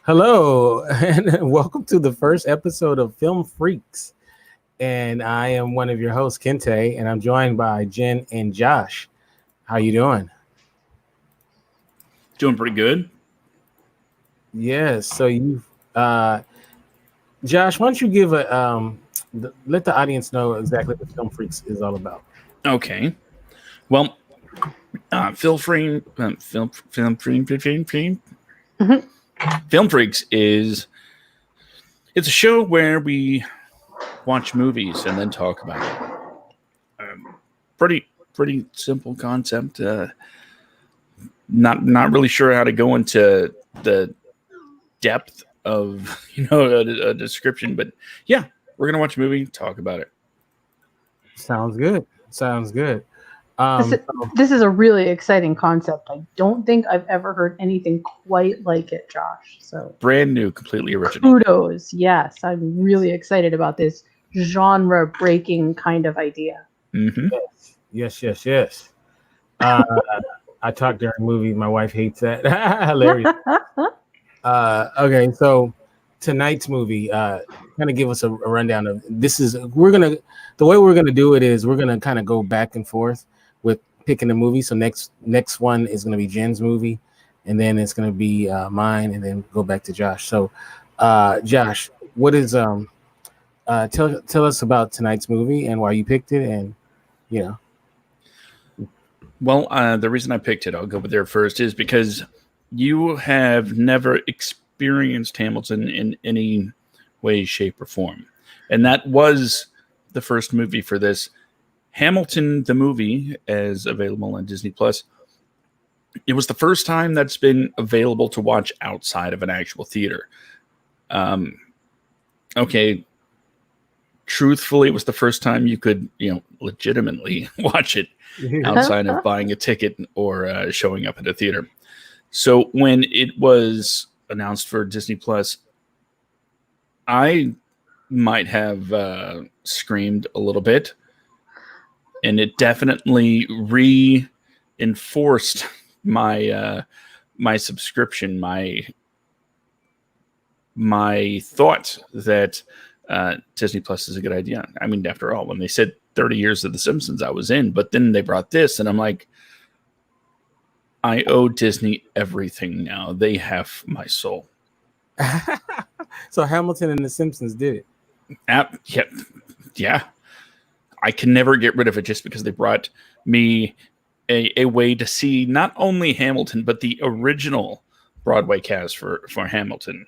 Hello, and welcome to the first episode of Film Freaks. And I am one of your hosts, Kinte, and I'm joined by Jen and Josh. How you doing? Doing pretty good. Yes. Josh, why don't you give let the audience know exactly what Film Freaks is all about? Okay. Well, Film Frame, Mhm. Film Freaks is it's a show where we watch movies and then talk about it. Pretty simple concept. Not really sure how to go into the depth of a description, but yeah, we're gonna watch a movie, talk about it. Sounds good. Sounds good. This, this is a really exciting concept. I don't think I've ever heard anything quite like it, Josh. So Brand new, completely original. kudos. Yes, I'm really excited about this genre breaking kind of idea. Mm-hmm. Yes. I talked during the movie. My wife hates that. Hilarious. Okay, so tonight's movie, kind of give us a rundown of this is the way we're gonna do it is we're gonna kind of go back and forth with picking the movie. So next one is gonna be Jen's movie, and then it's gonna be mine, and then go back to Josh. So, Josh, what is tell us about tonight's movie and why you picked it, and you know. Well, the reason I picked it, I'll go there first, is because you have never experienced Hamilton in any way, shape, or form. And that was the first movie for this. Hamilton, the movie, is available on Disney Plus. It was the first time that's been available to watch outside of an actual theater. Okay. Truthfully, it was the first time you could, legitimately watch it outside of buying a ticket or showing up at a theater. So when it was announced for Disney Plus, I might have screamed a little bit, and it definitely reinforced my my subscription, my thought that Disney Plus is a good idea. I mean, after all, when they said 30 years of The Simpsons, I was in, but then they brought this, and I'm like, I owe Disney everything now. They have my soul. So Hamilton and The Simpsons did it. Yeah. I can never get rid of it just because they brought me a way to see not only Hamilton, but the original Broadway cast for Hamilton.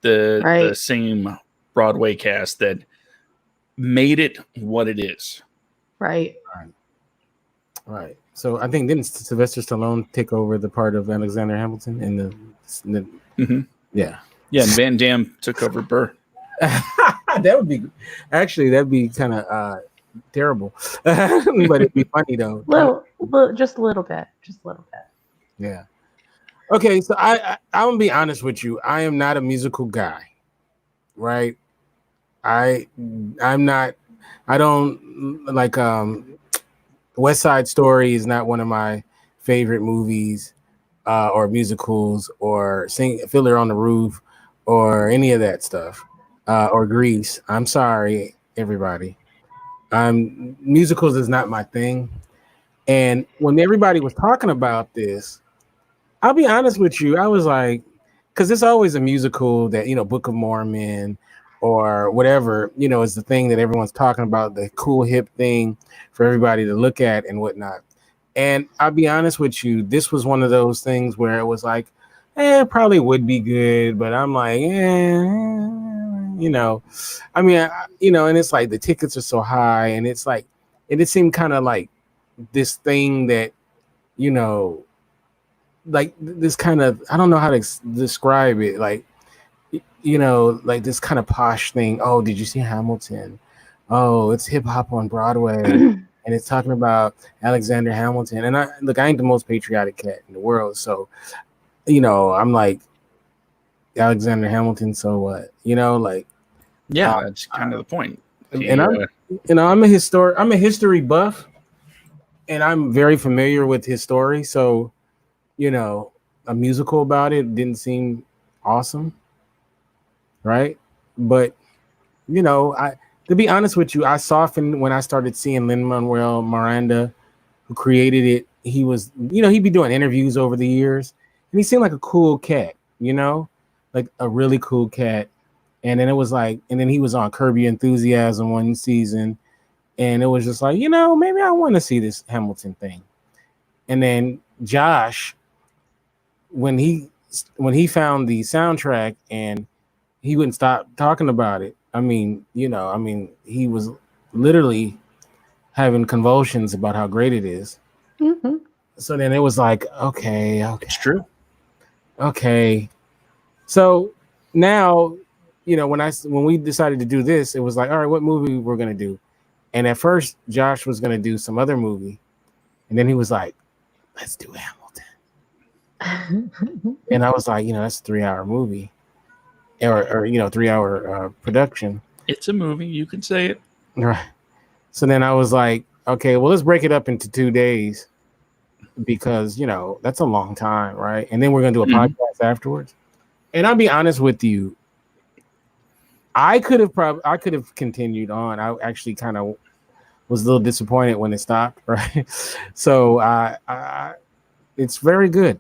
The same Broadway cast that made it what it is. Right. So I think didn't Sylvester Stallone take over the part of Alexander Hamilton in the Mm-hmm. Yeah. And Van Damme took over Burr. That'd be kind of terrible, but it'd be funny though. Just a little bit. Yeah. Okay, so I'm gonna be honest with you. I am not a musical guy, right? I'm not. I don't like West Side Story is not one of my favorite movies, or musicals, or Fiddler on the Roof, or any of that stuff, or Grease. I'm sorry, everybody. Musicals is not my thing. And when everybody was talking about this, I'll be honest with you, I was like, because it's always a musical that, Book of Mormon or whatever, is the thing that everyone's talking about, the cool hip thing for everybody to look at and whatnot. And I'll be honest with you, this was one of those things where it was like, it probably would be good, but I'm like, I mean, and it's like the tickets are so high, and it's like, it seemed kind of like this thing that, like this kind of, I don't know how to describe it, like, like this kind of posh thing. Oh, did you see Hamilton? Oh, it's hip hop on Broadway. And it's talking about Alexander Hamilton. And I ain't the most patriotic cat in the world. So, I'm like, Alexander Hamilton, so what? That's kind of the point. And I'm a history buff, and I'm very familiar with his story. So, a musical about it didn't seem awesome, right? But to be honest with you, I softened when I started seeing Lin-Manuel Miranda, who created it. He was, he'd be doing interviews over the years, and he seemed like a cool cat, like a really cool cat. And then and then he was on Curb Your Enthusiasm one season, and it was just like, maybe I want to see this Hamilton thing. And then Josh, when he found the soundtrack and he wouldn't stop talking about it. He was literally having convulsions about how great it is. Mm-hmm. So then it was like, okay, It's true. Okay. So now, when we decided to do this, it was like, all right, what movie we're gonna do? And at first, Josh was gonna do some other movie, and then he was like, let's do Hamilton. And I was like, that's a 3-hour movie, or 3-hour production. It's a movie. You can say it. Right. So then I was like, okay, well, let's break it up into 2 days, because that's a long time, right? And then we're gonna do a podcast afterwards. And I'll be honest with you, I could have continued on. I actually kind of was a little disappointed when it stopped, right? So it's very good.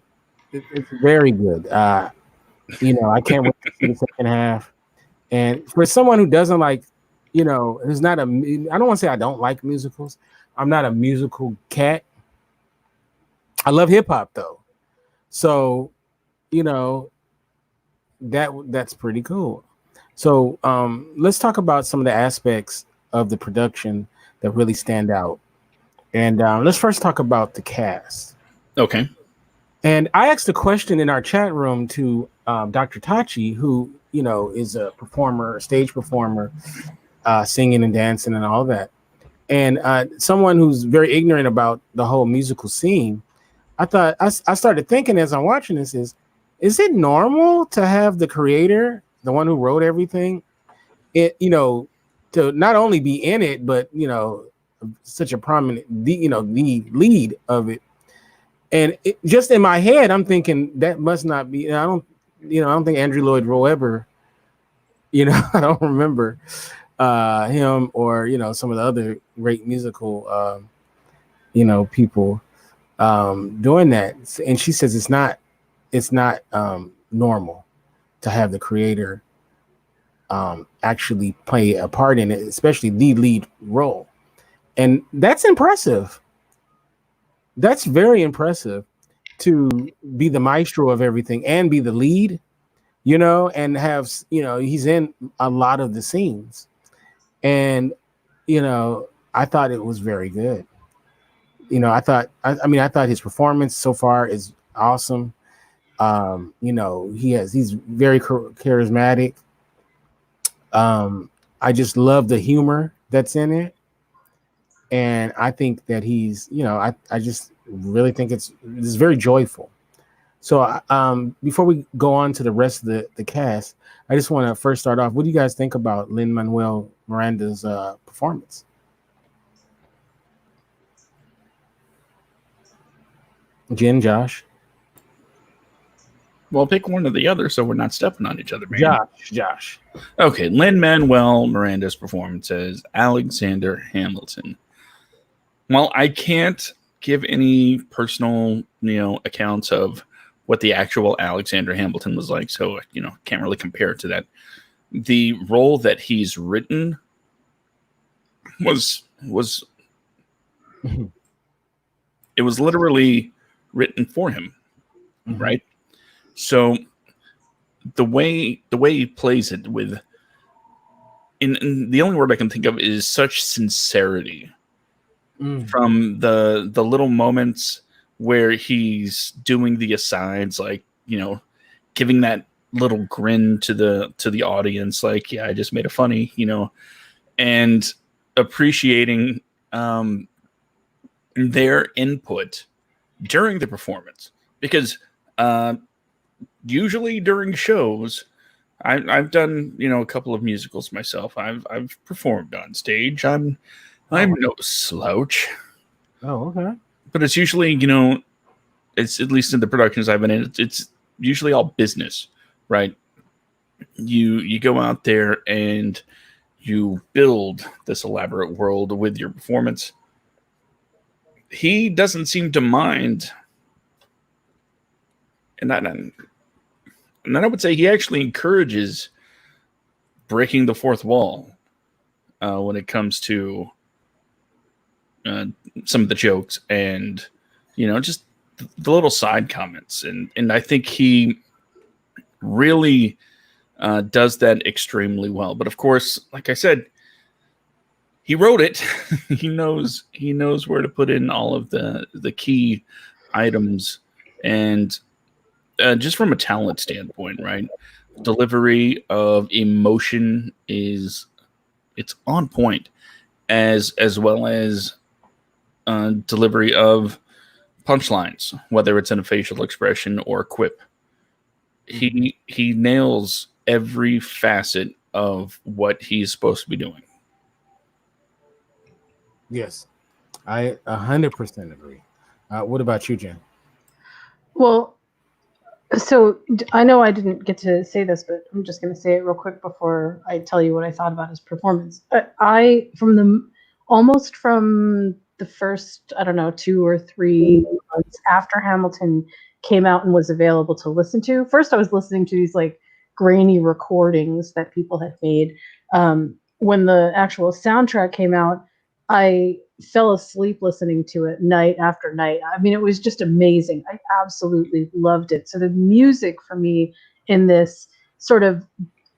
It's very good. I can't wait to see the second half. And for someone who doesn't like, who's not I don't want to say I don't like musicals. I'm not a musical cat. I love hip hop though. So, that's pretty cool. So let's talk about some of the aspects of the production that really stand out. And let's first talk about the cast. Okay. And I asked a question in our chat room to Dr. Tachi, who, is a performer, a stage performer, singing and dancing and all that. And someone who's very ignorant about the whole musical scene, I started thinking as I'm watching this is it normal to have the creator, the one who wrote everything, to not only be in it, but, such a prominent, the lead of it. And just in my head, I'm thinking that must not be, I don't think Andrew Lloyd Webber, I don't remember him or, some of the other great musical, people doing that. And she says it's not normal to have the creator actually play a part in it, especially the lead role. And that's impressive. That's very impressive, to be the maestro of everything and be the lead, and have, he's in a lot of the scenes. And, I thought it was very good. I thought his performance so far is awesome. He's very charismatic. I just love the humor that's in it. And I think that he's, I just really think it's very joyful. So before we go on to the rest of the cast, I just want to first start off. What do you guys think about Lin-Manuel Miranda's performance? Jen, Josh? Well, pick one or the other so we're not stepping on each other, man. Josh. Okay, Lin-Manuel Miranda's performance as Alexander Hamilton. Well, I can't give any personal, accounts of what the actual Alexander Hamilton was like, so, can't really compare it to that. The role that he's written was it was literally written for him, right? So the way he plays it with, in the only word I can think of is such sincerity. From the little moments where he's doing the asides, like, giving that little grin to the audience, like, yeah, I just made a funny, and appreciating their input during the performance, because usually during shows, I've done a couple of musicals myself. I've performed on stage. I'm no slouch. Oh, okay. But it's usually, it's at least in the productions I've been in, it's usually all business. right? You go out there and you build this elaborate world with your performance. He doesn't seem to mind, and then I would say he actually encourages breaking the fourth wall when it comes to some of the jokes and just the little side comments, and I think he really does that extremely well. But of course, like I said, he wrote it. he knows where to put in all of the key items, and just from a talent standpoint, right? Delivery of emotion it's on point, as well as delivery of punchlines, whether it's in a facial expression or a quip. He nails every facet of what he's supposed to be doing. Yes, I 100% agree. What about you, Jen? Well, so I know I didn't get to say this, but I'm just going to say it real quick before I tell you what I thought about his performance. Almost from the first, I don't know, 2 or 3 months after Hamilton came out and was available to listen to. First, I was listening to these like grainy recordings that people had made. When the actual soundtrack came out, I fell asleep listening to it night after night. I mean, it was just amazing. I absolutely loved it. So the music for me in this sort of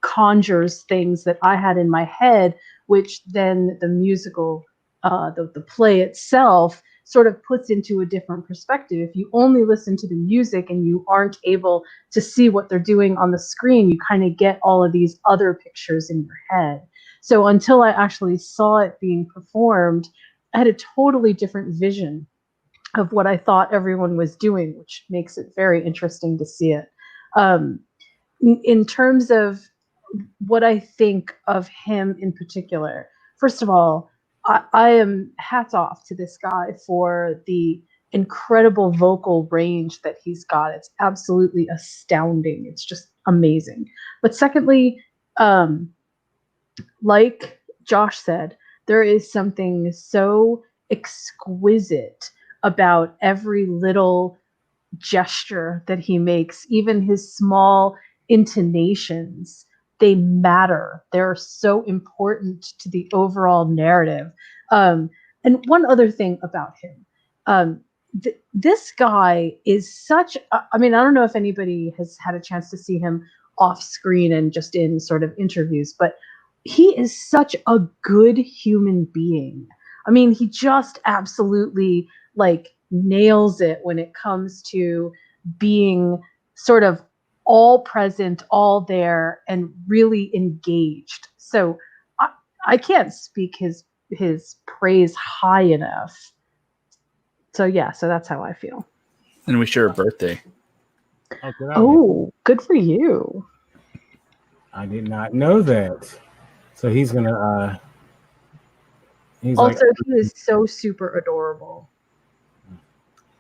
conjures things that I had in my head, which then the musical, the play itself sort of puts into a different perspective. If you only listen to the music and you aren't able to see what they're doing on the screen, you kind of get all of these other pictures in your head. So until I actually saw it being performed, I had a totally different vision of what I thought everyone was doing, which makes it very interesting to see it. In terms of what I think of him in particular, first of all, I am hats off to this guy for the incredible vocal range that he's got. It's absolutely astounding. It's just amazing. But secondly, like Josh said, there is something so exquisite about every little gesture that he makes, even his small intonations. They matter. They're so important to the overall narrative. And one other thing about him, this guy is such. I mean, I don't know if anybody has had a chance to see him off screen and just in sort of interviews, but he is such a good human being. I mean, he just absolutely like nails it when it comes to being sort of all present, all there, and really engaged. So I can't speak his praise high enough. So yeah, so that's how I feel. And we share a birthday. Oh, good for you. I did not know that. So he's gonna. He's also, like, he is so super adorable.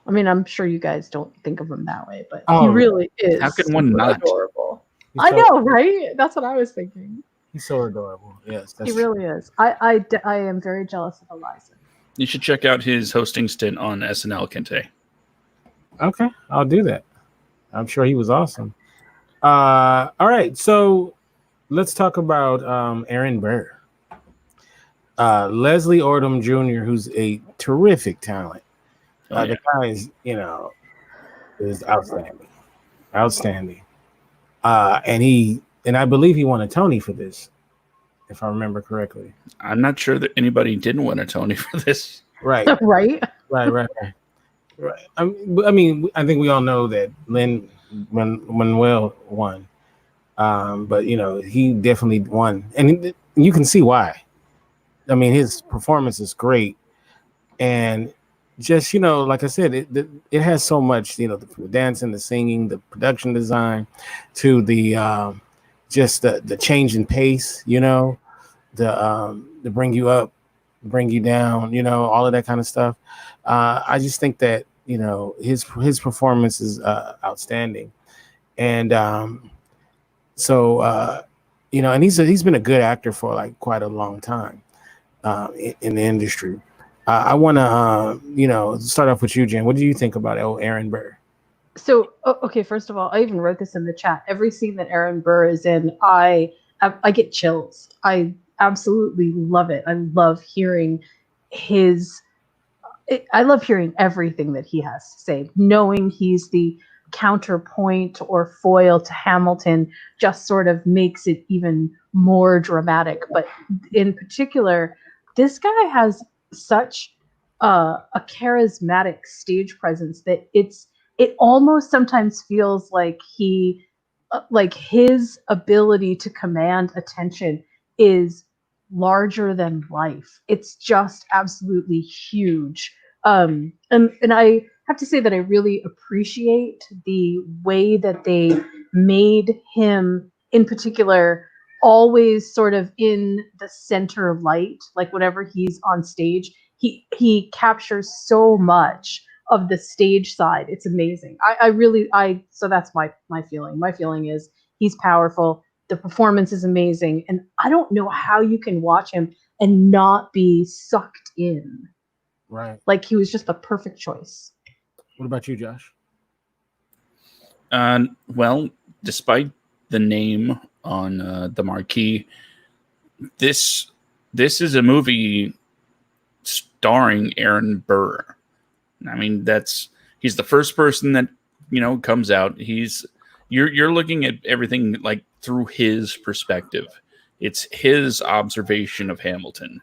I mean, I'm sure you guys don't think of him that way, but he really is. How can one not? Adorable. I know, right? That's what I was thinking. He's so adorable. Yes, he really is. I am very jealous of Eliza. You should check out his hosting stint on SNL, Kinte. Okay, I'll do that. I'm sure he was awesome. All right, so let's talk about Aaron Burr. Leslie Odom Jr., who's a terrific talent. The guy is, is outstanding. And I believe he won a Tony for this, if I remember correctly. I'm not sure that anybody didn't win a Tony for this. Right. Right. I mean, I think we all know that Lin-Manuel won, but he definitely won, and you can see why. I mean, his performance is great, and just like I said, it has so much, the dancing, the singing, the production design, to the just the change in pace, the bring you up, bring you down, all of that kind of stuff. I just think that his performance is outstanding, and So and he's been a good actor for like quite a long time in the industry. I want to start off with you, Jen. What do you think about Aaron Burr? So, okay, first of all, I even wrote this in the chat. Every scene that Aaron Burr is in, I get chills. I absolutely love it. I love hearing his. I love hearing everything that he has to say. Knowing he's the counterpoint or foil to Hamilton just sort of makes it even more dramatic. But in particular, this guy has such a charismatic stage presence that it almost sometimes feels like like his ability to command attention is larger than life. It's just absolutely huge. And I have to say that I really appreciate the way that they made him, in particular, always sort of in the center of light. Like whenever he's on stage, he captures so much of the stage side. It's amazing. I really so that's my feeling. My feeling is he's powerful. The performance is amazing, and I don't know how you can watch him and not be sucked in. Right. Like he was just the perfect choice. What about you, Josh? Well, despite the name on the marquee, this is a movie starring Aaron Burr. I mean, he's the first person that comes out. You're looking at everything like through his perspective. It's his observation of Hamilton,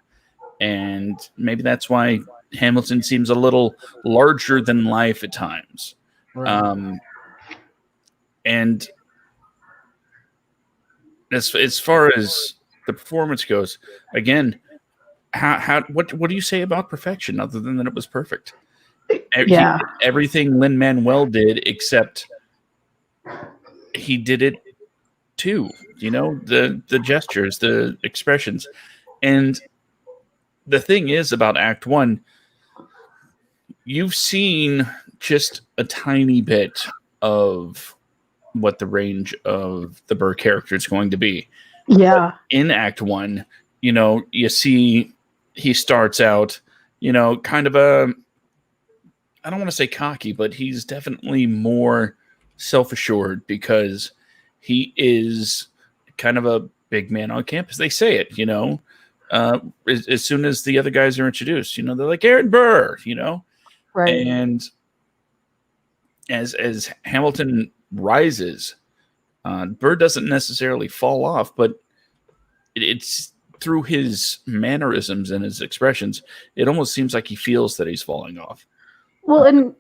and maybe that's why Hamilton seems a little larger than life at times. Right. And as far as the performance goes, again, what do you say about perfection other than that it was perfect? Yeah. Everything Lin-Manuel did, except he did it too. The gestures, the expressions, and the thing is about Act 1, you've seen just a tiny bit of what the range of the Burr character is going to be. Yeah. But in Act 1, you see he starts out, kind of I don't want to say cocky, but he's definitely more self-assured because he is kind of a big man on campus. They say it, as soon as the other guys are introduced, they're like Aaron Burr, Right. And as Hamilton rises, Burr doesn't necessarily fall off, but it's through his mannerisms and his expressions, it almost seems like he feels that he's falling off. Well, and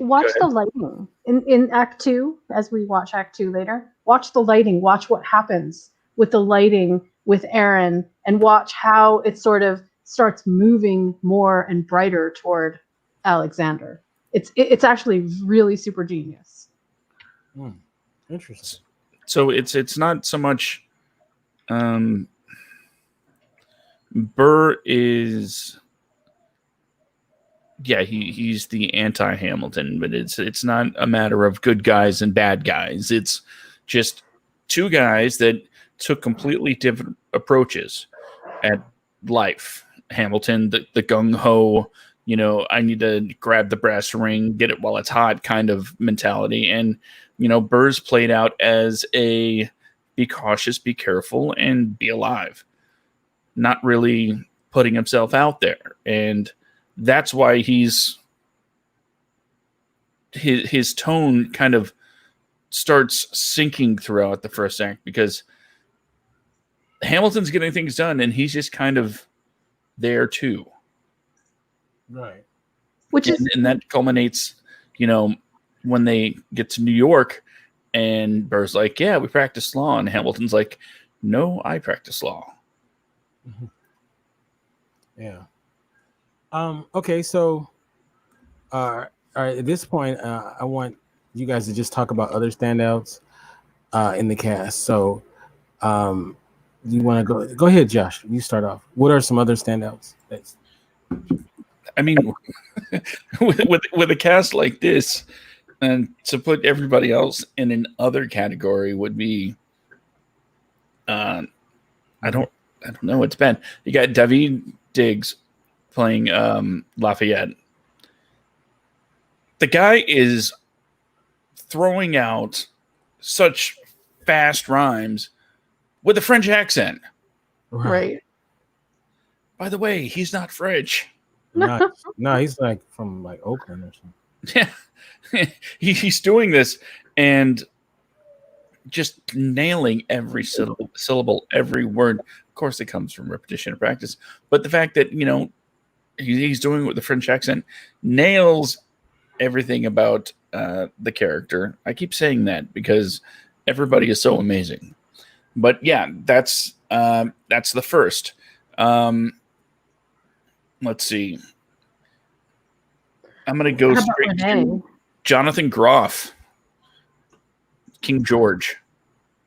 watch the lighting in Act 2 as we watch Act 2 later. Watch the lighting. Watch what happens with the lighting with Aaron, and watch how it sort of starts moving more and brighter toward Alexander. It's actually really super genius. Interesting. So it's not so much. Burr is, yeah, he's the anti-Hamilton, but it's not a matter of good guys and bad guys. It's just two guys that took completely different approaches at life. Hamilton, the gung-ho, I need to grab the brass ring, get it while it's hot kind of mentality. And, Burr's played out as a be cautious, be careful, and be alive. Not really putting himself out there. And that's why his tone kind of starts sinking throughout the first act, because Hamilton's getting things done and he's just kind of there too. Right. And that culminates, when they get to New York and Burr's like, yeah, we practice law. And Hamilton's like, no, I practice law. Mm-hmm. Yeah. Okay. So, all right. At this point, I want you guys to just talk about other standouts in the cast. So, you want to go ahead, Josh? You start off. What are some other standouts? I mean, with a cast like this, and to put everybody else in an other category would be I don't know. It's bad. You got David Diggs playing Lafayette. The guy is throwing out such fast rhymes with a French accent. Right. By the way, he's not French. No, he's like from like Oakland or something. Yeah. He's doing this and just nailing every syllable, every word. Of course, it comes from repetition and practice. But the fact that, he's doing it with the French accent nails everything about the character. I keep saying that because everybody is so amazing. But yeah, that's the first. Let's see. I'm going to go straight to Jonathan Groff, King George.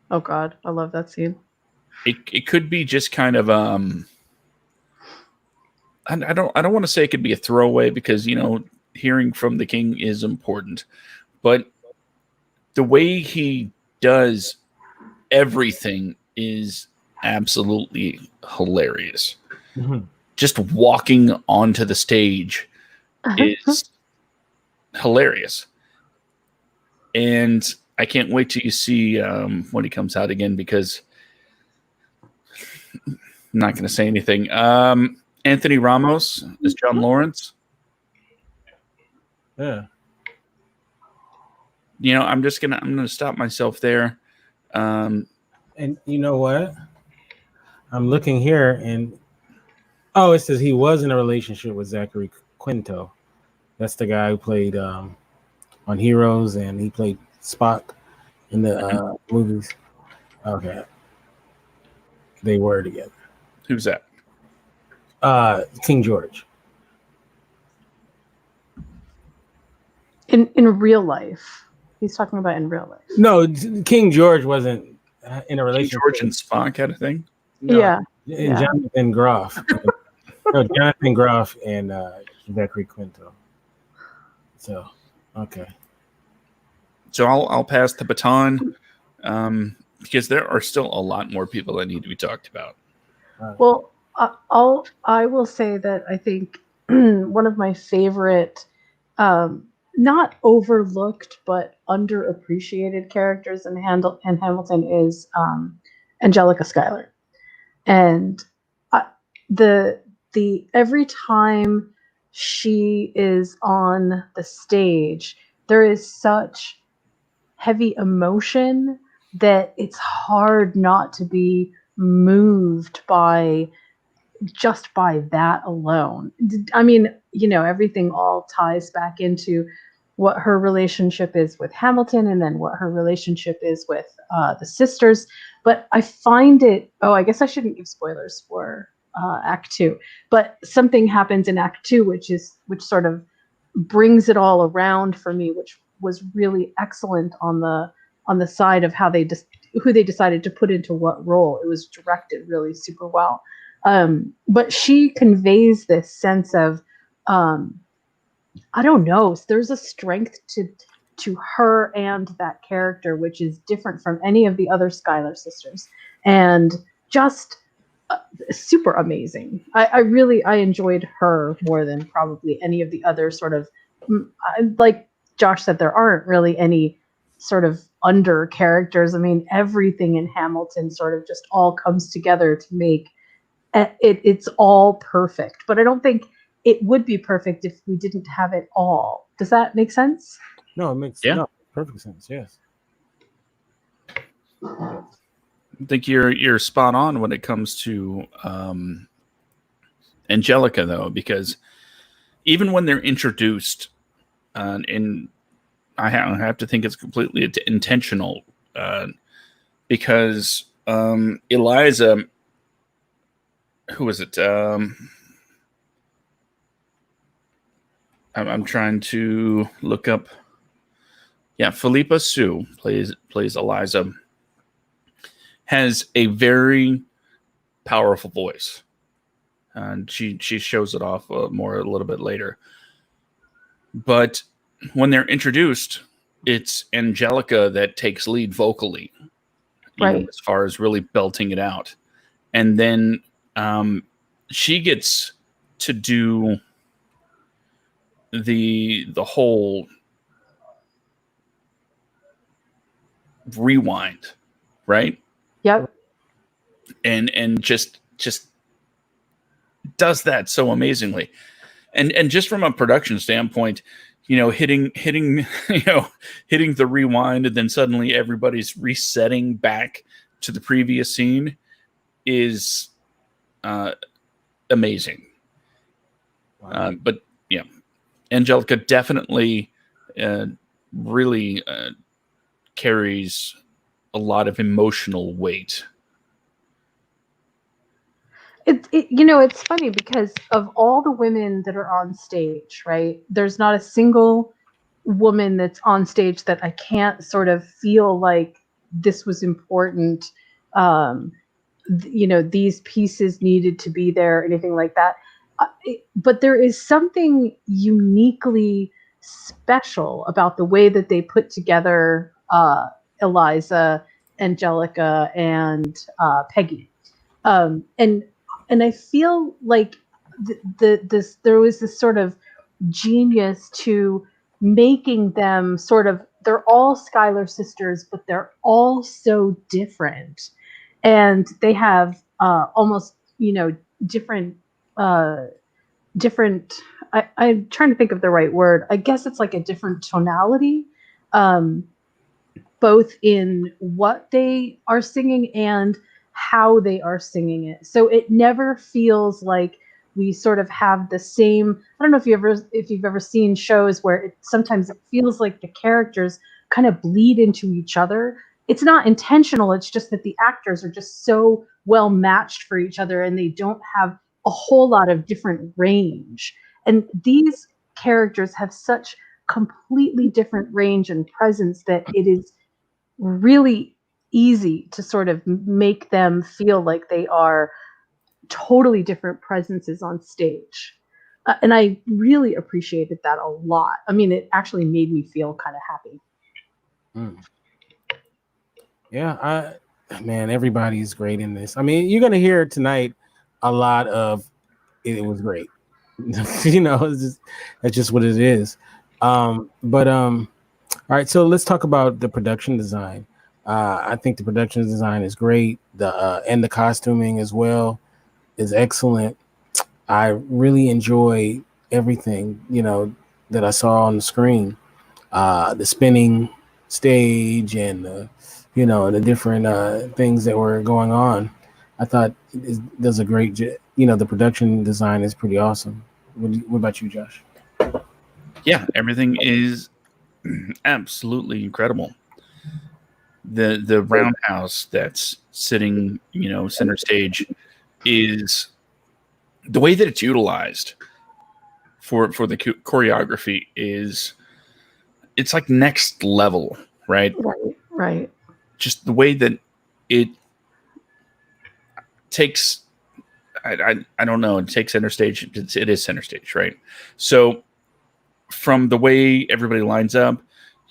Oh God, I love that scene. It could be just kind of I don't want to say it could be a throwaway because hearing from the king is important, but the way he does everything is absolutely hilarious. Mm-hmm. Just walking onto the stage is hilarious. And I can't wait till you see when he comes out again because I'm not going to say anything. Anthony Ramos is John Lawrence. Yeah. I'm gonna stop myself there. And you know what? I'm looking here and it says he was in a relationship with Zachary Quinto. That's the guy who played on Heroes and he played Spock in the movies. Okay. They were together. Who's that? King George. In real life. He's talking about in real life. No, King George wasn't in a relationship. King George and Spock had a thing? No, yeah. Jonathan Groff. Jonathan Groff and Zachary Quinto. So, okay. So I'll pass the baton because there are still a lot more people that need to be talked about. Well, I will say that I think one of my favorite, not overlooked but underappreciated characters in Hamilton is Angelica Schuyler, and the every time she is on the stage, there is such heavy emotion that it's hard not to be moved by that alone. I mean, everything all ties back into what her relationship is with Hamilton and then what her relationship is with the sisters. But I find it, I guess I shouldn't give spoilers for Act 2, but something happens in Act 2 which sort of brings it all around for me, which was really excellent on the side of how who they decided to put into what role. It was directed really super well. But she conveys this sense of, I don't know, there's a strength to her and that character, which is different from any of the other Schuyler sisters, and just super amazing. I really enjoyed her more than probably any of the other sort of, like Josh said, there aren't really any sort of under characters. I mean, everything in Hamilton sort of just all comes together to make it's all perfect. But I don't think it would be perfect if we didn't have it all. Does that make sense? No, it makes perfect sense. Yes. I think you're spot on when it comes to Angelica, though, because even when they're introduced, and I have to think it's completely intentional, because Eliza, who is it? I'm trying to look up. Yeah, Philippa Sue plays Eliza. Has a very powerful voice, and she shows it off a little bit later. But when they're introduced, it's Angelica that takes lead vocally, Right. as far as really belting it out. And then she gets to do the whole rewind, right? Yep. And just does that so amazingly. And just from a production standpoint, hitting hitting the rewind, and then suddenly everybody's resetting back to the previous scene is amazing. Wow. But yeah, Angelica definitely really carries a lot of emotional weight. It's funny because of all the women that are on stage, right? There's not a single woman that's on stage that I can't sort of feel like this was important. Um, these pieces needed to be there, anything like that. But there is something uniquely special about the way that they put together Eliza, Angelica, and Peggy. And I feel like there was this sort of genius to making them sort of, they're all Schuyler sisters, but they're all so different, and they have almost different different. I'm trying to think of the right word. I guess it's like a different tonality. Um, Both in what they are singing and how they are singing it. So it never feels like we sort of have the same. I don't know if you've ever seen shows where sometimes it feels like the characters kind of bleed into each other. It's not intentional. It's just that the actors are just so well matched for each other, and they don't have a whole lot of different range. And these characters have such completely different range and presence that it is really easy to sort of make them feel like they are totally different presences on stage. And I really appreciated that a lot. I mean, it actually made me feel kind of happy. Mm. Yeah, man, everybody's great in this. I mean, you're gonna hear tonight a lot of it was great. That's just what it is. All right, so let's talk about the production design. I think the production design is great. And the costuming as well is excellent. I really enjoy everything that I saw on the screen. The spinning stage and the different things that were going on. I thought it does a great job. The production design is pretty awesome. What about you, Josh? Yeah, everything is absolutely incredible. The roundhouse that's sitting, center stage is the way that it's utilized for the choreography is, it's like next level, right? Right. Just the way that it takes, I don't know, it takes center stage. It is center stage, right? So from the way everybody lines up,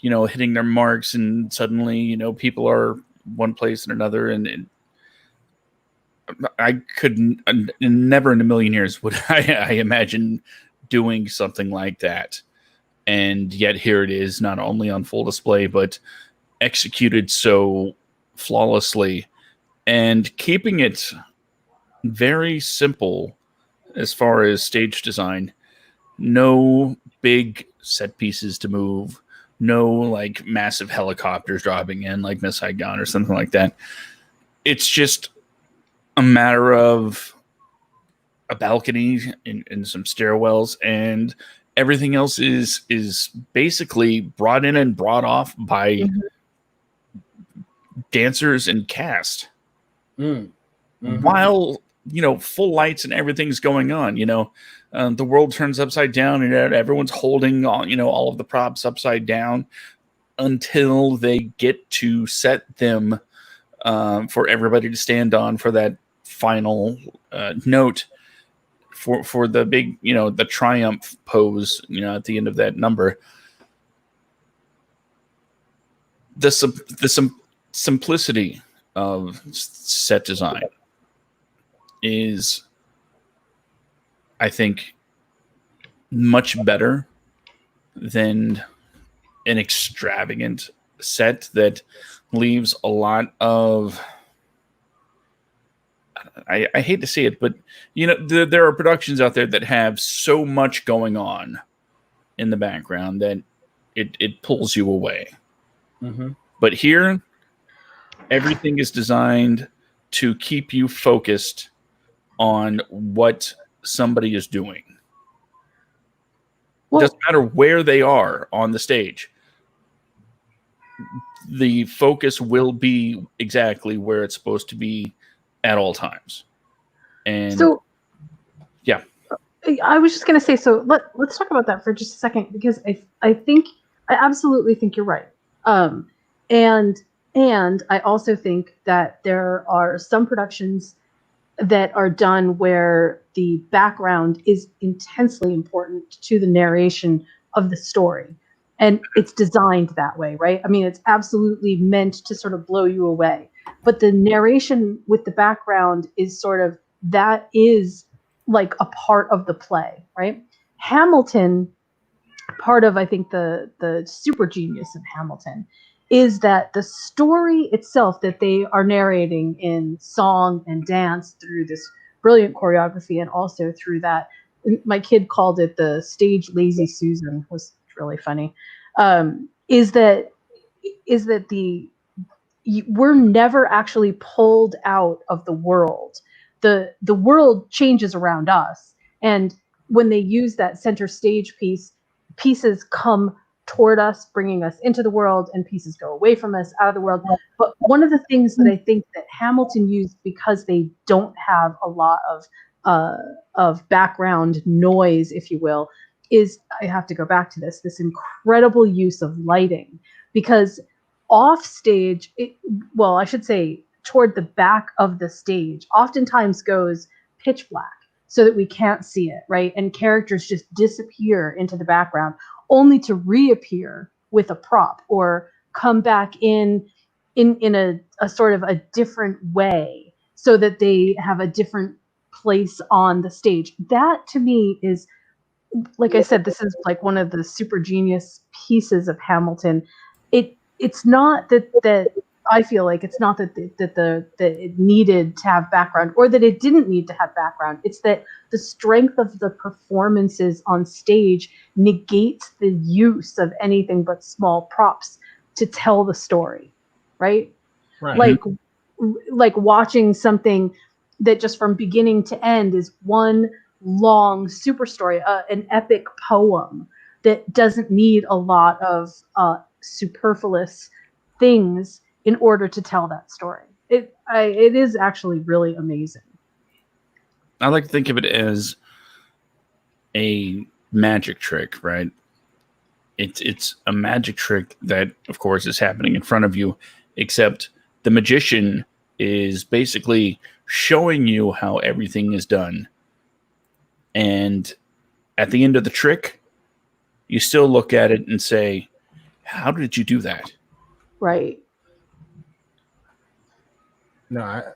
hitting their marks, and suddenly, people are one place and another, and I couldn't, never in a million years would I imagine doing something like that. And yet here it is, not only on full display, but executed so flawlessly, and keeping it very simple as far as stage design. No big set pieces to move, no like massive helicopters dropping in like Miss Saigon or something like that. It's just a matter of a balcony and some stairwells, and everything else is basically brought in and brought off by dancers and cast. While full lights and everything's going on, the world turns upside down, and everyone's holding on, all of the props upside down until they get to set them for everybody to stand on for that final note for the big, the triumph pose, at the end of that number. The simplicity of set design is, I think, much better than an extravagant set that leaves a lot of, I hate to say it, but there are productions out there that have so much going on in the background that it pulls you away. Mm-hmm. But here, everything is designed to keep you focused on what somebody is doing. It doesn't matter where they are on the stage. The focus will be exactly where it's supposed to be at all times. And so yeah, I was just going to say, so let's talk about that for just a second, because I absolutely think you're right. And I also think that there are some productions that are done where the background is intensely important to the narration of the story. And it's designed that way, right? I mean, it's absolutely meant to sort of blow you away. But the narration with the background is sort of, that is like a part of the play, right? Hamilton, part of, I think, the super genius of Hamilton is that the story itself that they are narrating in song and dance through this brilliant choreography, and also through that, my kid called it the stage lazy Susan, was really funny, is that we're never actually pulled out of the world. The world changes around us, and when they use that center stage piece, pieces come toward us, bringing us into the world, and pieces go away from us, out of the world. But one of the things that I think that Hamilton used, because they don't have a lot of background noise, if you will, is, I have to go back to this incredible use of lighting. Because off stage, I should say toward the back of the stage, oftentimes goes pitch black so that we can't see it, right? And characters just disappear into the background, only to reappear with a prop or come back in a sort of a different way, so that they have a different place on the stage. That to me is, like I said, this is like one of the super genius pieces of Hamilton. It's not that I feel like it's not that it needed to have background, or that it didn't need to have background. It's that the strength of the performances on stage negates the use of anything but small props to tell the story, right? Right. Like watching something that just from beginning to end is one long super story, an epic poem that doesn't need a lot of superfluous things in order to tell that story. It is actually really amazing. I like to think of it as a magic trick, right? It's a magic trick that, of course, is happening in front of you, except the magician is basically showing you how everything is done. And at the end of the trick, you still look at it and say, how did you do that? Right. No,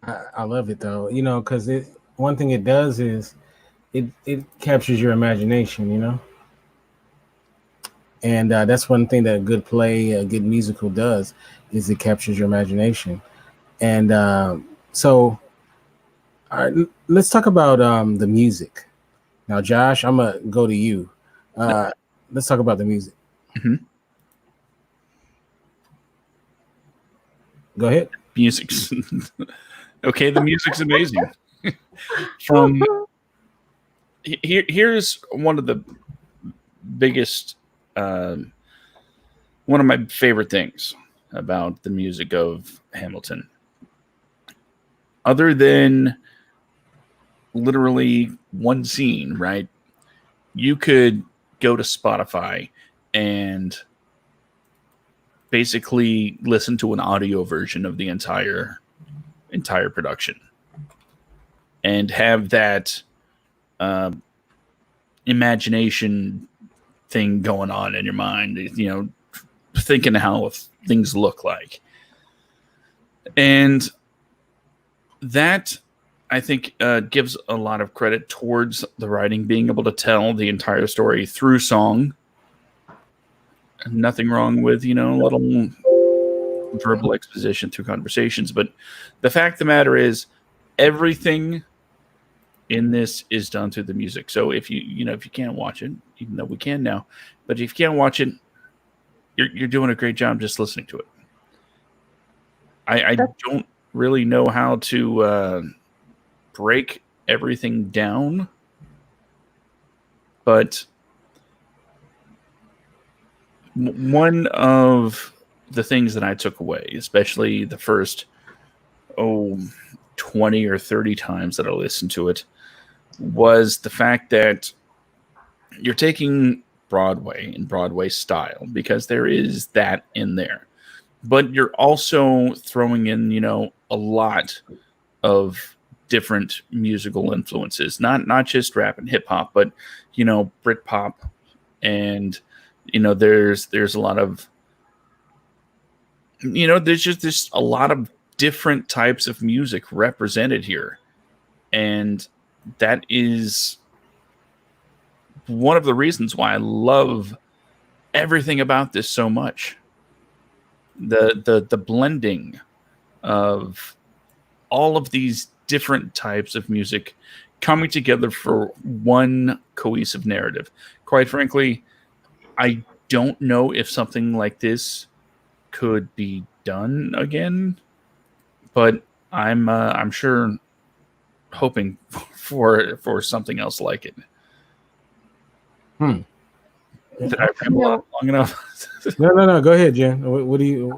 I love it though, because one thing it does is it captures your imagination, and that's one thing that a good play, a good musical does, is it captures your imagination. And so, all right, let's talk about the music now. Josh, I'm gonna go to you. Let's talk about the music. Mm-hmm. Go ahead. Music's okay. The music's amazing. From here's one of the biggest, one of my favorite things about the music of Hamilton, other than literally one scene, right? You could go to Spotify and basically listen to an audio version of the entire production and have that imagination thing going on in your mind, thinking how things look like. And that, I think, gives a lot of credit towards the writing, being able to tell the entire story through song. Nothing wrong with, a little verbal exposition through conversations. But the fact of the matter is, everything in this is done through the music. So if if you can't watch it, even though we can now, but if you can't watch it, you're doing a great job just listening to it. I don't really know how to break everything down, but one of the things that I took away, especially the first 20 or 30 times that I listened to it, was the fact that you're taking Broadway and Broadway style, because there is that in there, but you're also throwing in, a lot of different musical influences, not just rap and hip hop, but Britpop, and there's a lot of there's a lot of different types of music represented here, and that is one of the reasons why I love everything about this so much. The blending of all of these different types of music coming together for one cohesive narrative. Quite frankly, I don't know if something like this could be done again, but I'm sure hoping for something else like it. Did I ramble on long enough? No. Go ahead, Jen. What do you?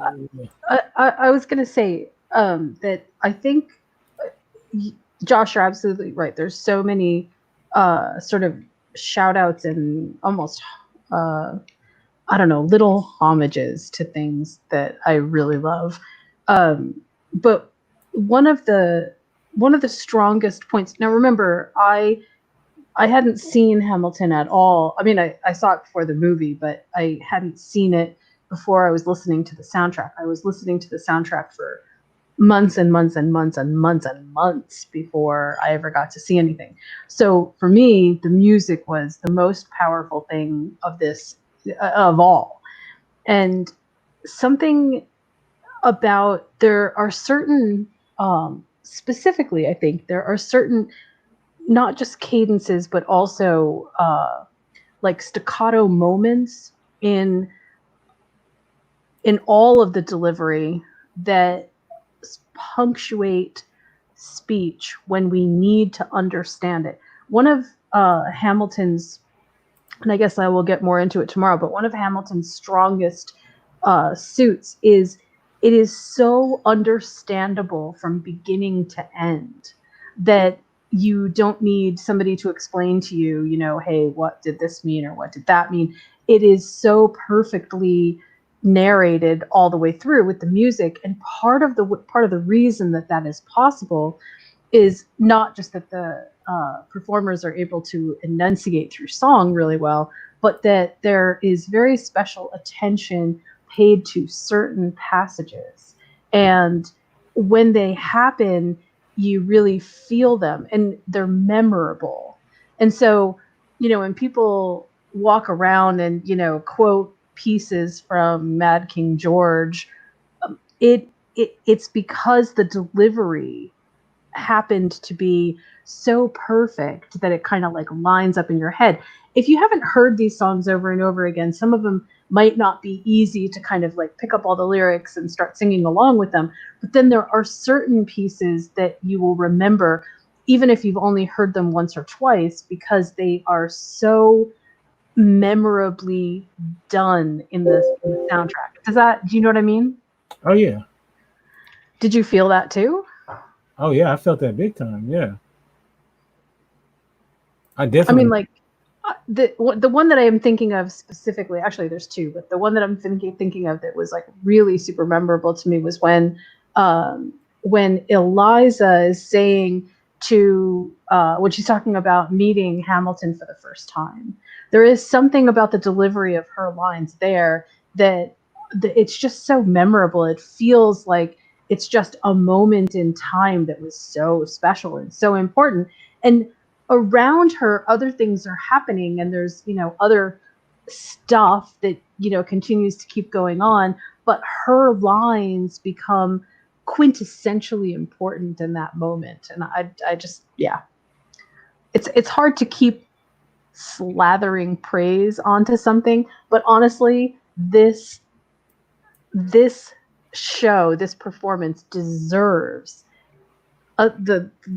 I was going to say that I think Josh, you're absolutely right. There's so many sort of shout outs and almost I don't know, little homages to things that I really love. But one of the strongest points. Now, remember, I hadn't seen Hamilton at all. I mean, I saw it before the movie, but I hadn't seen it before I was listening to the soundtrack. I was listening to the soundtrack for months and months and months and months and months before I ever got to see anything. So for me, the music was the most powerful thing of this, of all. And something about, there are certain, specifically, I think there are certain, not just cadences, but also like staccato moments in all of the delivery that punctuate speech when we need to understand it. One of Hamilton's, and I guess I will get more into it tomorrow, but one of Hamilton's strongest suits is it is so understandable from beginning to end that you don't need somebody to explain to you, hey, what did this mean or what did that mean? It is so perfectly narrated all the way through with the music, and part of the reason that is possible is not just that the performers are able to enunciate through song really well, but that there is very special attention paid to certain passages, and when they happen, you really feel them and they're memorable. And so, when people walk around and quote pieces from Mad King George, it's because the delivery happened to be so perfect that it kind of like lines up in your head. If you haven't heard these songs over and over again, some of them might not be easy to kind of like pick up all the lyrics and start singing along with them. But then there are certain pieces that you will remember, even if you've only heard them once or twice, because they are so memorably done in the soundtrack. Do you know what I mean? Oh yeah. Did you feel that too? Oh yeah, I felt that big time. Yeah. I definitely. I mean, like the one that I am thinking of specifically. Actually, there's two, but the one that I'm thinking of that was like really super memorable to me was when Eliza is saying to when she's talking about meeting Hamilton for the first time. There is something about the delivery of her lines there that it's just so memorable. It feels like it's just a moment in time that was so special and so important. And around her, other things are happening, and there's, other stuff that, continues to keep going on, but her lines become quintessentially important in that moment. And I just, yeah, it's hard to keep slathering praise onto something, but honestly, this show, this performance deserves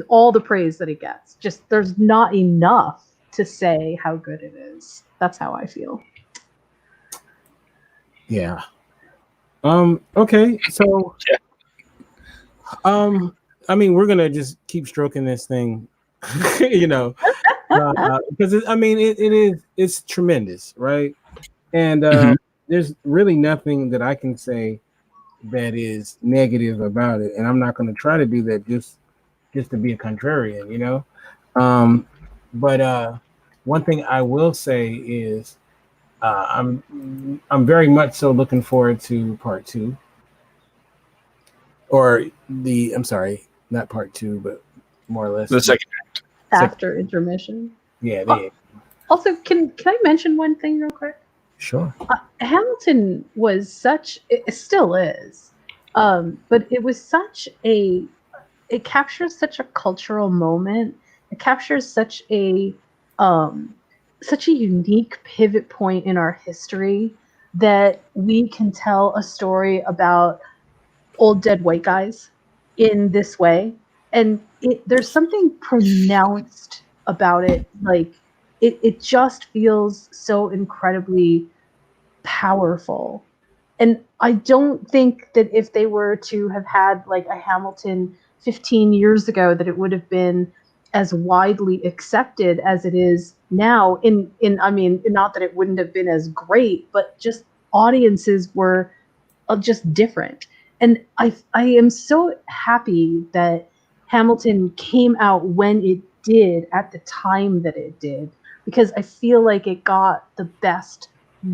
all the praise that it gets. Just there's not enough to say how good it is. That's how I feel. Yeah. Okay. So, I mean, we're gonna just keep stroking this thing, because it's tremendous, right? And there's really nothing that I can say that is negative about it, and I'm not going to try to do that just to be a contrarian. But one thing I will say is I'm very much so looking forward to part two, or I'm sorry, not part two, but more or less The second act. After intermission. Yeah. Also, can I mention one thing real quick? Sure. Hamilton was it still is, but it was it captures such a cultural moment. It captures such a unique pivot point in our history that we can tell a story about old dead white guys in this way. And there's something pronounced about it. Like it just feels so incredibly powerful. And I don't think that if they were to have had like a Hamilton 15 years ago, that it would have been as widely accepted as it is now. I mean, not that it wouldn't have been as great, but just audiences were just different. And I am so happy that Hamilton came out when it did at the time that it did, because I feel like it got the best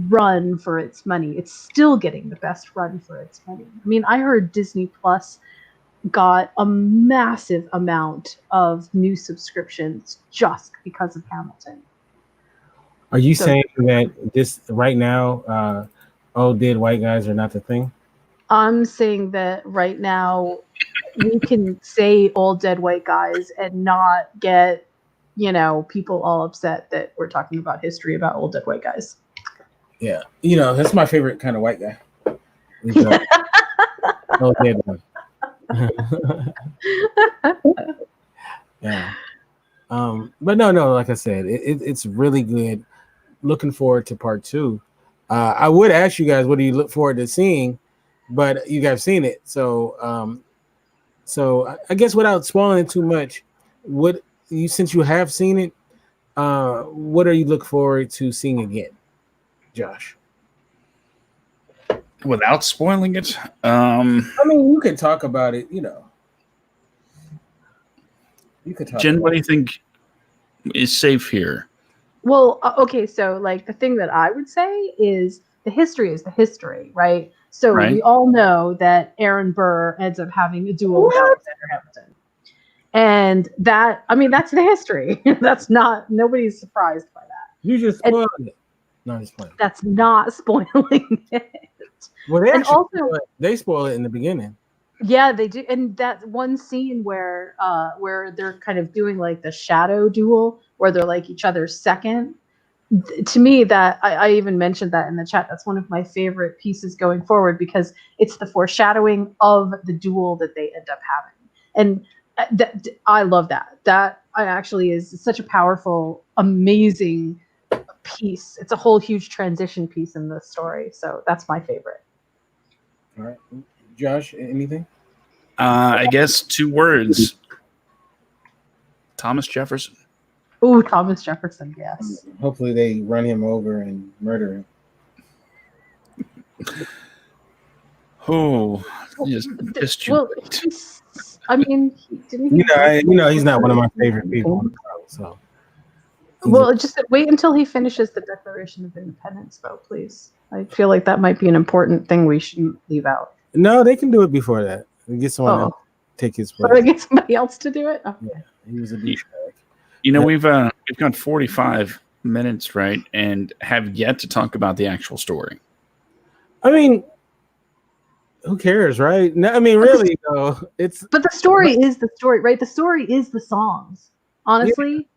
run for its money. It's still getting the best run for its money. I mean, I heard Disney Plus got a massive amount of new subscriptions just because of Hamilton. Are you saying that this right now, old dead white guys are not the thing? I'm saying that right now we can say old dead white guys and not get, people all upset that we're talking about history about old dead white guys. Yeah, that's my favorite kind of white guy. Old dead one. Yeah. But no, like I said, it's really good. Looking forward to part two. I would ask you guys, what do you look forward to seeing? But you guys have seen it, so I guess without spoiling too much, since you have seen it, what are you looking forward to seeing again, Josh? Without spoiling it, I mean, you could talk about it. You could talk. Jen, what do you think is safe here? Well, okay, so like the thing that I would say is the history is the history, right? So we all know that Aaron Burr ends up having a duel with Alexander Hamilton. And that's the history. Nobody's surprised by that. You just spoiled it. No, just playing. That's not spoiling it. Well, they spoil it in the beginning. Yeah, they do. And that one scene where they're kind of doing like the shadow duel, where they're like each other's second. To me, that I even mentioned that in the chat. That's one of my favorite pieces going forward, because it's the foreshadowing of the duel that they end up having. And I love that. That actually is such a powerful, amazing piece. It's a whole huge transition piece in the story. So that's my favorite. All right. Josh, anything? I guess 2 words. Thomas Jefferson. Ooh, Thomas Jefferson, yes. Hopefully they run him over and murder him. Oh, just you wait. I mean, he's not one of my favorite people. So, well, just wait until he finishes the Declaration of Independence, though, please. I feel like that might be an important thing we shouldn't leave out. No, they can do it before that. We get someone else to take his Or I place. get somebody else to do it. Okay. Yeah, he was a douchebag. You know, we've got 45 minutes, right, and have yet to talk about the actual story. I mean, who cares, right? No, I mean, really, though, it's. But the story is the story, right? The story is the songs, honestly.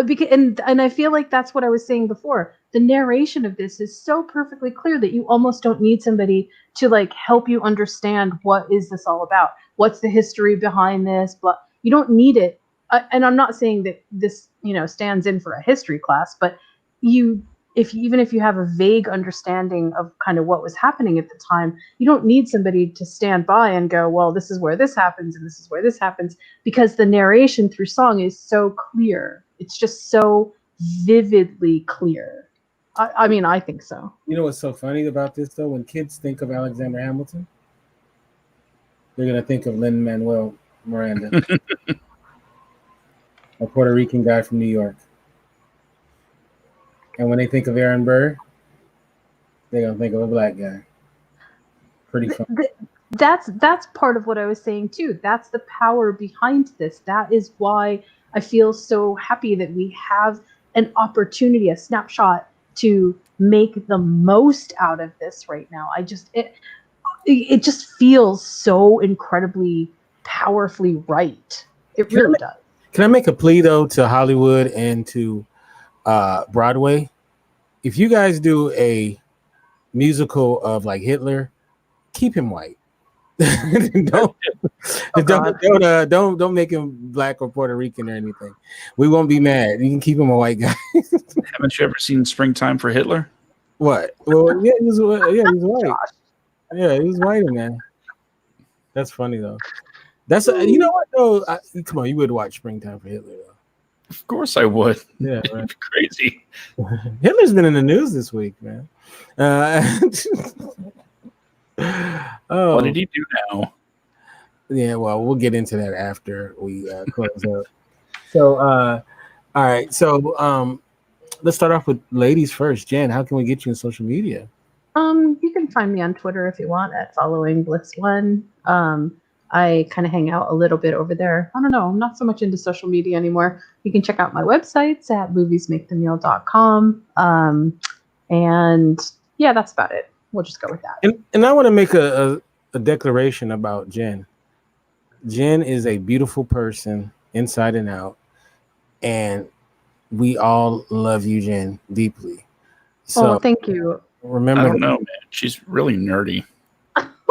Because and I feel like that's what I was saying before. The narration of this is so perfectly clear that you almost don't need somebody to like help you understand what is this all about. What's the history behind this? But you don't need it. And I'm not saying that this, stands in for a history class, but even if you have a vague understanding of kind of what was happening at the time, you don't need somebody to stand by and go, well, this is where this happens and this is where this happens, because the narration through song is so clear. It's just so vividly clear. I mean, I think so. You know what's so funny about this, though? When kids think of Alexander Hamilton, they're going to think of Lin-Manuel Miranda, a Puerto Rican guy from New York. And when they think of Aaron Burr, they're going to think of a black guy. Pretty fun. That's part of what I was saying, too. That's the power behind this. That is why I feel so happy that we have an opportunity, a snapshot to make the most out of this right now. It just feels so incredibly powerfully right. It really does. Can I make a plea, though, to Hollywood and to Broadway? If you guys do a musical of like Hitler, keep him white. don't make him black or Puerto Rican or anything. We won't be mad. You can keep him a white guy. Haven't you ever seen Springtime for Hitler? What? Well, yeah, he was white. Yeah, he was white in that. That's funny though. That's you know what though. Come on, you would watch Springtime for Hitler though. Of course I would. Yeah, right. Crazy. Hitler's been in the news this week, man. Oh, what did he do now? Yeah, well, we'll get into that after we close up. So, all right. So, let's start off with ladies first. Jen, how can we get you in social media? You can find me on Twitter if you want at following Bliss1. I kind of hang out a little bit over there. I don't know. I'm not so much into social media anymore. You can check out my websites at moviesmakethemeal.com. And yeah, that's about it. We'll just go with that. And I want to make a declaration about Jen. Jen is a beautiful person inside and out. And we all love you, Jen, deeply. So thank you. Remember, I don't know, man. She's really nerdy.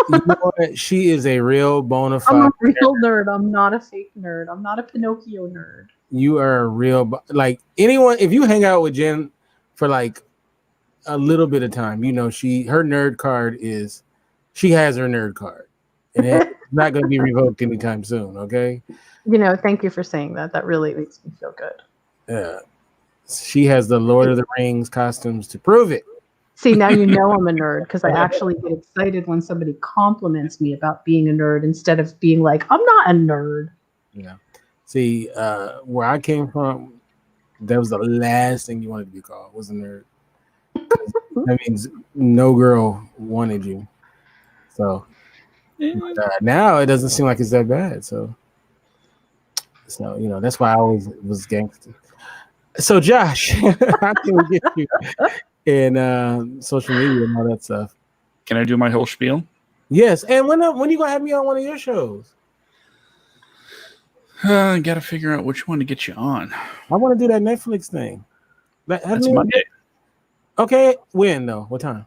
You know what? She is a real bona fide. I'm a real nerd. I'm not a fake nerd. I'm not a Pinocchio nerd. You are a real, like anyone, if you hang out with Jen for like a little bit of time, her nerd card is, she has her nerd card. And it's not going to be revoked anytime soon, okay? Thank you for saying that. That really makes me feel good. Yeah. She has the Lord of the Rings costumes to prove it. See, now you know I'm a nerd because I actually get excited when somebody compliments me about being a nerd instead of being like, I'm not a nerd. Yeah. See, where I came from, that was the last thing you wanted to be called, was a nerd. That means no girl wanted you. So now it doesn't seem like it's that bad. So that's why I always was gangster. So Josh, how can we get you in social media and all that stuff? Can I do my whole spiel? Yes. And when you gonna have me on one of your shows? I gotta figure out which one to get you on. I want to do that Netflix thing. That's Monday. Okay. When though? What time?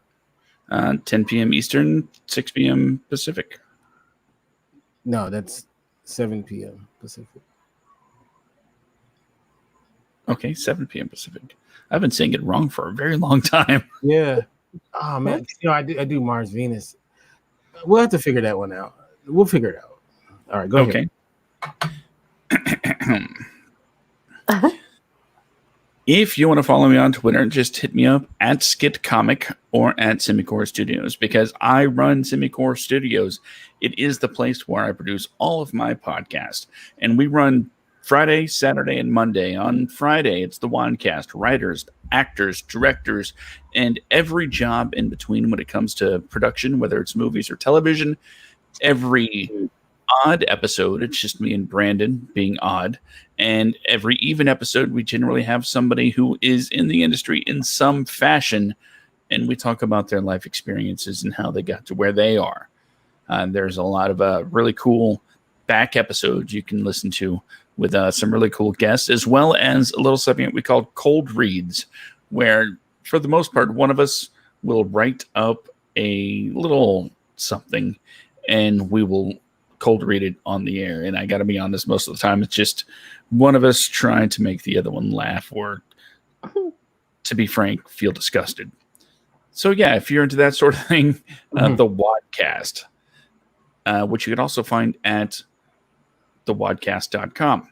10 p.m. Eastern, 6 p.m. Pacific. No, that's 7 p.m. Pacific. Okay, 7 p.m. Pacific. I've been saying it wrong for a very long time. Yeah. Oh man, I do Mars Venus. We'll have to figure that one out. We'll figure it out. All right, go ahead. If you want to follow me on Twitter, just hit me up at Skit Comic or at Semicore Studios, because I run Semicore Studios. It is the place where I produce all of my podcasts, and we run Friday, Saturday, and Monday. On Friday, it's the Wandcast, writers, actors, directors, and every job in between when it comes to production, whether it's movies or television. Every odd episode, it's just me and Brandon being odd. And every even episode, we generally have somebody who is in the industry in some fashion, and we talk about their life experiences and how they got to where they are. There's a lot of really cool back episodes you can listen to with some really cool guests, as well as a little segment we call Cold Reads, where, for the most part, one of us will write up a little something, and we will cold read it on the air. And I got to be honest, most of the time, it's just one of us trying to make the other one laugh or, to be frank, feel disgusted. So, yeah, if you're into that sort of thing, the Wadcast, which you can also find at thewadcast.com.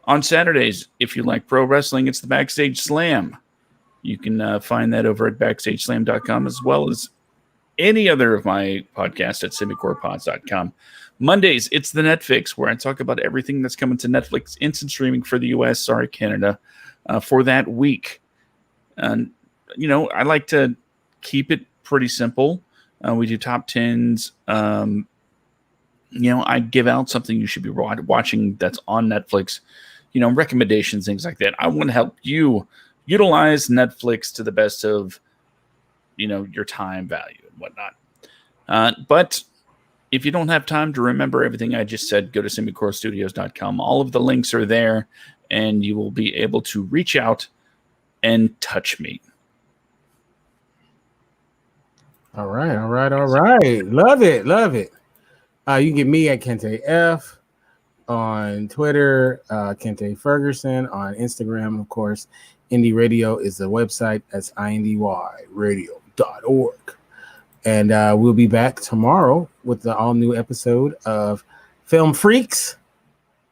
On Saturdays, if you like pro wrestling, it's the Backstage Slam. You can find that over at backstageslam.com, as well as any other of my podcasts at semicorpods.com. Mondays, it's the Netflix, where I talk about everything that's coming to Netflix instant streaming for the US, Canada, for that week. And, I like to keep it pretty simple. We do top 10s. I give out something you should be watching that's on Netflix, recommendations, things like that. I want to help you utilize Netflix to the best of, your time value and whatnot. But if you don't have time to remember everything I just said, go to semicorestudios.com. All of the links are there, and you will be able to reach out and touch me. All right. Love it. You can get me at Kinte F on Twitter, Kinte Ferguson on Instagram, of course. Indie Radio is the website. That's indyradio.org. And we'll be back tomorrow with the all-new episode of Film Freaks,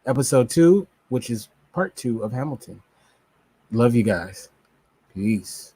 episode 2, which is part 2 of Hamilton. Love you guys. Peace.